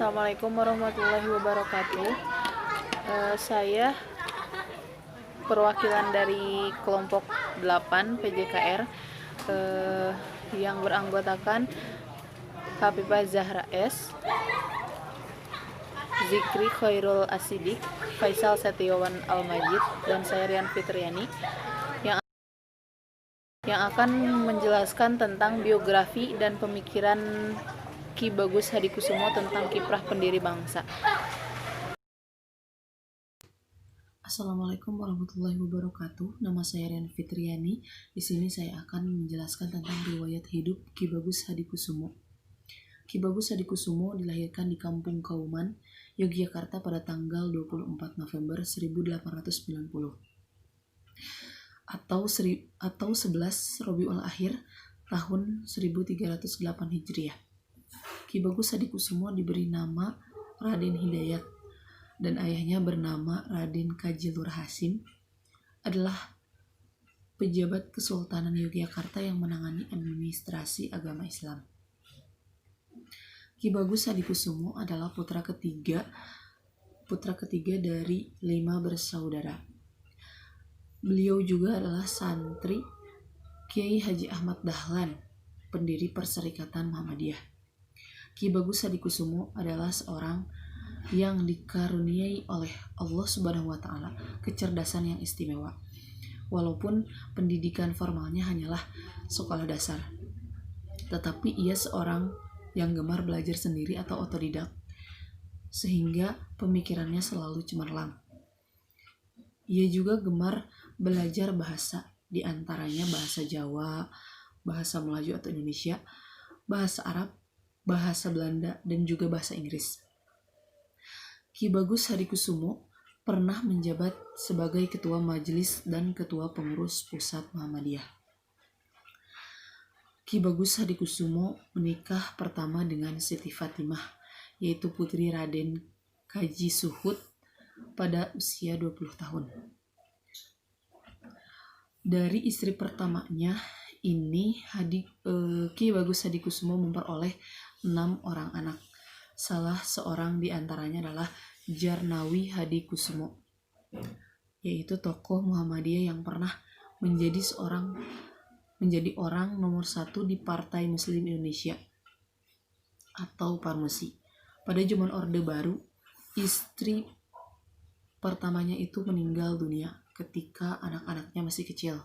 Assalamualaikum warahmatullahi wabarakatuh. Saya perwakilan dari kelompok 8 PJKR yang beranggotakan Hafifah Zahra S, Zikri Khairul Asidik, Faisal Setiawan Al-Majid, dan saya Rian Fitriani yang akan menjelaskan tentang biografi dan pemikiran Ki Bagus Hadikusumo tentang kiprah pendiri bangsa. Assalamualaikum warahmatullahi wabarakatuh. Nama saya Rian Fitriani. Di sini saya akan menjelaskan tentang riwayat hidup Ki Bagus Hadikusumo. Ki Bagus Hadikusumo dilahirkan di Kampung Kauman, Yogyakarta pada tanggal 24 November 1890 atau 11 Rabiul Akhir tahun 1308 Hijriah. Ki Bagus Hadikusumo diberi nama Raden Hidayat dan ayahnya bernama Raden Kaji Lur Hasim, adalah pejabat Kesultanan Yogyakarta yang menangani administrasi agama Islam. Ki Bagus Hadikusumo adalah putra ketiga dari 5 bersaudara. Beliau juga adalah santri Kiai Haji Ahmad Dahlan, pendiri Perserikatan Muhammadiyah. Ki Bagus Hadikusumo adalah seorang yang dikaruniai oleh Allah Subhanahu wa Ta'ala kecerdasan yang istimewa. Walaupun pendidikan formalnya hanyalah sekolah dasar, tetapi ia seorang yang gemar belajar sendiri atau otodidak, sehingga pemikirannya selalu cemerlang. Ia juga gemar belajar bahasa, di antaranya bahasa Jawa, bahasa Melayu atau Indonesia, bahasa Arab, bahasa Belanda, dan juga bahasa Inggris. Ki Bagus Hadikusumo pernah menjabat sebagai Ketua Majelis dan Ketua Pengurus Pusat Muhammadiyah. Ki Bagus Hadikusumo menikah pertama dengan Siti Fatimah, yaitu putri Raden Kaji Suhud, pada usia 20 tahun. Dari istri pertamanya ini, Ki Bagus Hadikusumo memperoleh 6 orang anak. Salah seorang di antaranya adalah Jarnawi Hadikusumo, yaitu tokoh Muhammadiyah yang pernah menjadi orang nomor 1 di Partai Muslim Indonesia atau Parmusi. Pada zaman Orde Baru, istri pertamanya itu meninggal dunia ketika anak-anaknya masih kecil.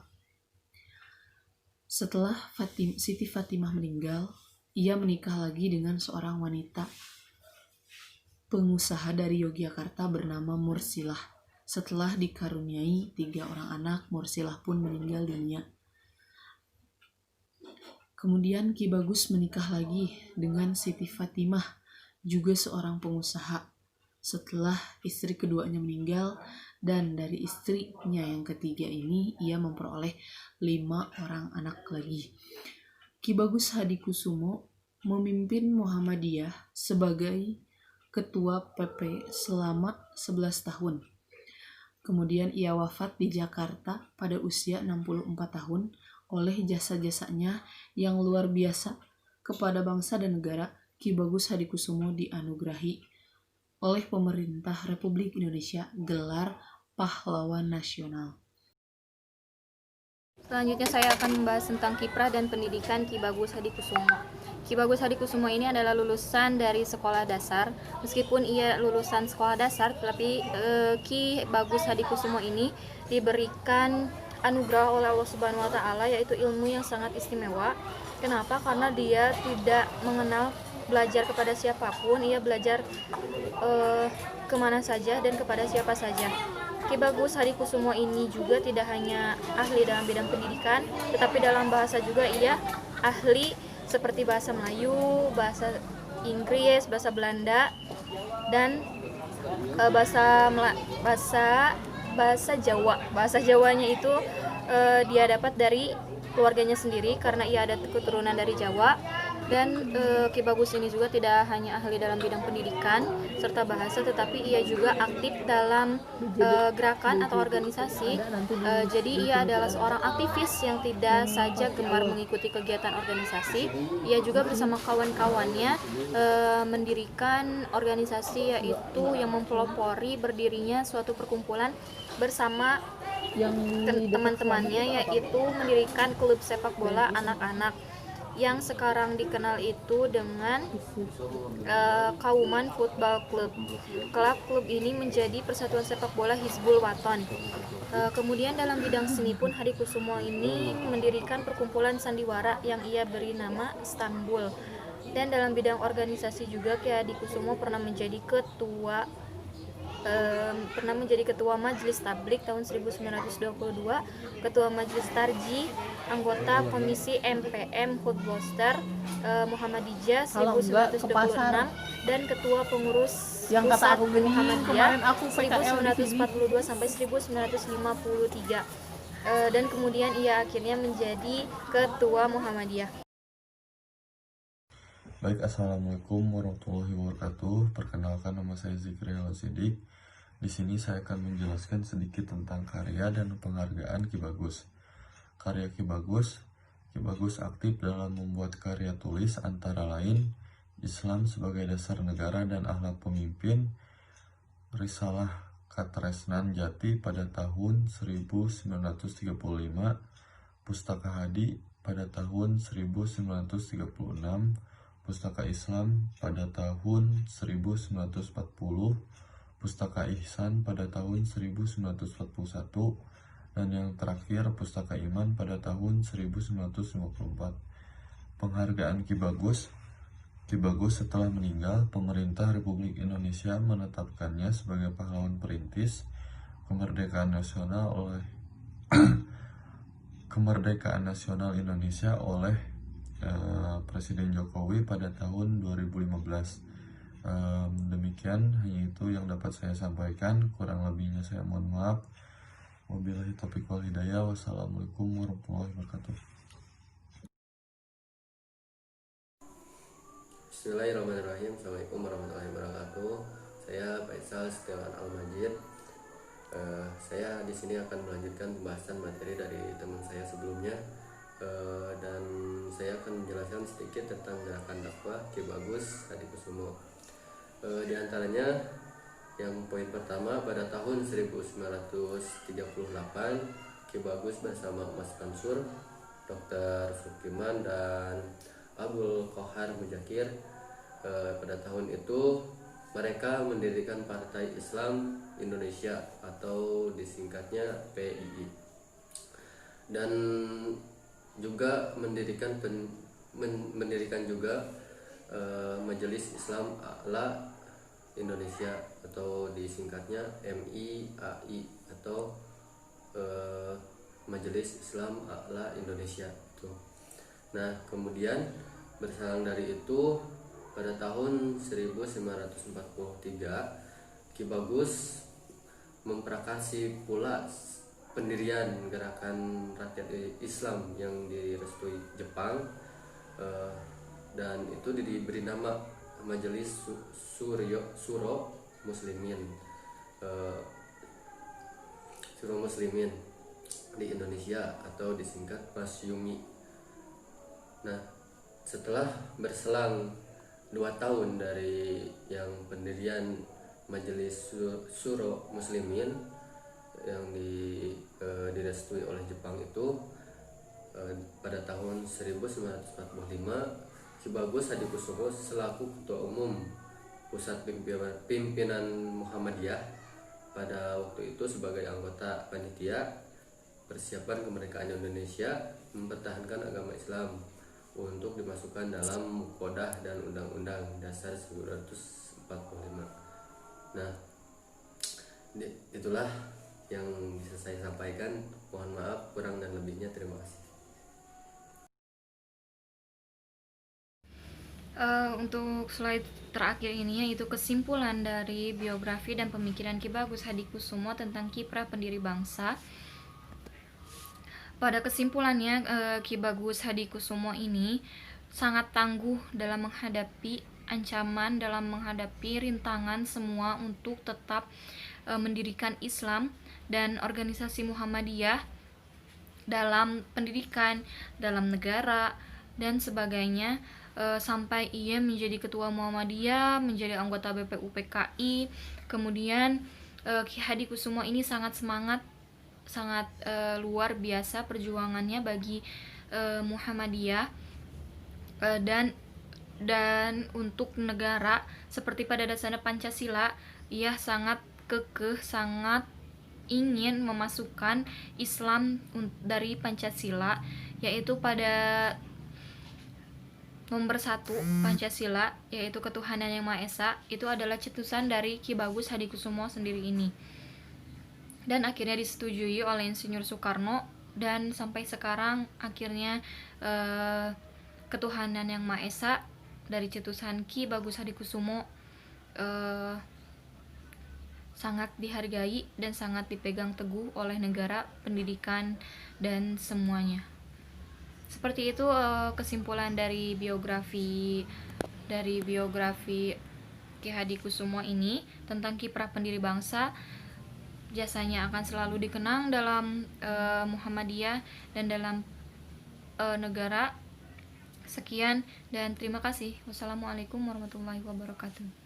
Setelah Siti Fatimah meninggal, ia menikah lagi dengan seorang wanita pengusaha dari Yogyakarta bernama Mursilah. Setelah dikaruniai 3 orang anak, Mursilah pun meninggal dunia. Kemudian Ki Bagus menikah lagi dengan Siti Fatimah, juga seorang pengusaha. Setelah istri keduanya meninggal, dan dari istrinya yang ketiga ini ia memperoleh 5 orang anak lagi. Ki Bagus Hadikusumo memimpin Muhammadiyah sebagai ketua PP selama 11 tahun. Kemudian ia wafat di Jakarta pada usia 64 tahun. Oleh jasa-jasanya yang luar biasa kepada bangsa dan negara, Ki Bagus Hadikusumo dianugerahi oleh pemerintah Republik Indonesia gelar Pahlawan Nasional. Selanjutnya saya akan membahas tentang kiprah dan pendidikan Ki Bagus Hadikusumo. Ki Bagus Hadikusumo ini adalah lulusan dari sekolah dasar. Meskipun ia lulusan sekolah dasar, tetapi Ki Bagus Hadikusumo ini diberikan anugerah oleh Allah Subhanahu wa Ta'ala, yaitu ilmu yang sangat istimewa. Kenapa? Karena dia tidak mengenal belajar kepada siapapun, ia belajar kemana saja dan kepada siapa saja. Ki Bagus Hadikusumo ini juga tidak hanya ahli dalam bidang pendidikan, tetapi dalam bahasa juga ia ahli seperti bahasa Melayu, bahasa Inggris, bahasa Belanda, dan bahasa Jawa. Bahasa Jawanya itu dia dapat dari keluarganya sendiri karena ia ada keturunan dari Jawa. Dan Ki Bagus ini juga tidak hanya ahli dalam bidang pendidikan serta bahasa, tetapi ia juga aktif dalam gerakan atau organisasi. Jadi ia adalah seorang aktivis yang tidak saja gemar mengikuti kegiatan organisasi, ia juga bersama kawan-kawannya mendirikan organisasi, yaitu yang mempelopori berdirinya suatu perkumpulan bersama teman-temannya, yaitu mendirikan klub sepak bola anak-anak yang sekarang dikenal itu dengan Kauman Football Club. Klub ini menjadi persatuan sepak bola Hizbul Waton. Kemudian dalam bidang seni pun Hadikusumo ini mendirikan perkumpulan sandiwara yang ia beri nama Istanbul. Dan dalam bidang organisasi juga Ki Hadikusumo pernah menjadi ketua Majelis Tablik tahun 1922, ketua Majelis Tarji, anggota Komisi MPM Hutboster Muhammadiyah 1926, dan ketua pengurus yang kata aku gini, Muhammadiyah kemarin aku PKL 1942 sampai 1953. Dan kemudian ia akhirnya menjadi ketua Muhammadiyah. Baik, Assalamualaikum warahmatullahi wabarakatuh. Perkenalkan, nama saya Zikri Al-Sidik. Di sini saya akan menjelaskan sedikit tentang karya dan penghargaan Ki Bagus. Karya Ki Bagus aktif dalam membuat karya tulis antara lain Islam sebagai dasar negara dan akhlak pemimpin, Risalah Katresnan Jati pada tahun 1935, Pustaka Hadi pada tahun 1936, Pustaka Islam pada tahun 1940, Pustaka Ihsan pada tahun 1941, dan yang terakhir Pustaka Iman pada tahun 1954. Penghargaan Ki Bagus setelah meninggal, pemerintah Republik Indonesia menetapkannya sebagai pahlawan perintis kemerdekaan nasional Indonesia oleh Presiden Jokowi pada tahun 2015. Demikian, hanya itu yang dapat saya sampaikan. Kurang lebihnya saya mohon maaf. Wabillahi taufiq wal hidayah. Wassalamualaikum warahmatullahi wabarakatuh. Bismillahirrahmanirrahim. Assalamualaikum warahmatullahi wabarakatuh. Saya Faisal Setiawan Al-Majid. Saya di sini akan melanjutkan pembahasan materi dari teman saya sebelumnya. Dan saya akan menjelaskan sedikit tentang gerakan dakwah Ki Bagus Hadikusumo. Di antaranya yang poin pertama, pada tahun 1938 Ki Bagus bersama Mas Mansur, Dr. Sukiman, dan Abdul Qohar Mujakir pada tahun itu mereka mendirikan Partai Islam Indonesia atau disingkatnya PII, dan juga mendirikan juga Majelis Islam A'la Indonesia atau disingkatnya MIAI atau Majelis Islam A'la Indonesia itu. Nah, kemudian bersalang dari itu pada tahun 1943 Ki Bagus memprakarsi pula pendirian gerakan rakyat Islam yang direstui Jepang, dan itu diberi nama Majelis Suro Muslimin di Indonesia atau disingkat Masyumi. Nah, setelah berselang 2 tahun dari yang pendirian Majelis Suro Muslimin yang direstui oleh Jepang itu, pada tahun 1945 Ki Bagus Hadikusumo selaku Ketua Umum Pusat Pimpinan Muhammadiyah pada waktu itu sebagai anggota panitia persiapan kemerdekaan Indonesia mempertahankan agama Islam untuk dimasukkan dalam Muqadah dan Undang-Undang Dasar 1945. Nah, itulah yang bisa saya sampaikan. Mohon maaf kurang dan lebihnya. Terima kasih. Untuk slide terakhir ini yaitu kesimpulan dari biografi dan pemikiran Ki Bagus Hadikusumo tentang kiprah pendiri bangsa. Pada kesimpulannya, Ki Bagus Hadikusumo ini sangat tangguh dalam menghadapi ancaman, dalam menghadapi rintangan semua untuk tetap mendirikan Islam dan organisasi Muhammadiyah dalam pendidikan, dalam negara dan sebagainya, sampai ia menjadi ketua Muhammadiyah, menjadi anggota BPUPKI. Kemudian Ki Hadikusumo ini sangat semangat, sangat luar biasa perjuangannya bagi Muhammadiyah, dan untuk negara seperti pada dasarnya Pancasila, ia sangat kekeh, sangat ingin memasukkan Islam dari Pancasila, yaitu pada nomor 1 Pancasila, yaitu ketuhanan yang Maha Esa. Itu adalah cetusan dari Ki Bagus Hadikusumo sendiri ini, dan akhirnya disetujui oleh Insinyur Soekarno, dan sampai sekarang akhirnya ketuhanan yang Maha Esa dari cetusan Ki Bagus Hadikusumo sangat dihargai dan sangat dipegang teguh oleh negara, pendidikan, dan semuanya. Seperti itu kesimpulan dari biografi Ki Hadikusumo ini tentang kiprah pendiri bangsa. Jasanya akan selalu dikenang dalam Muhammadiyah dan dalam negara. Sekian dan terima kasih. Wassalamualaikum warahmatullahi wabarakatuh.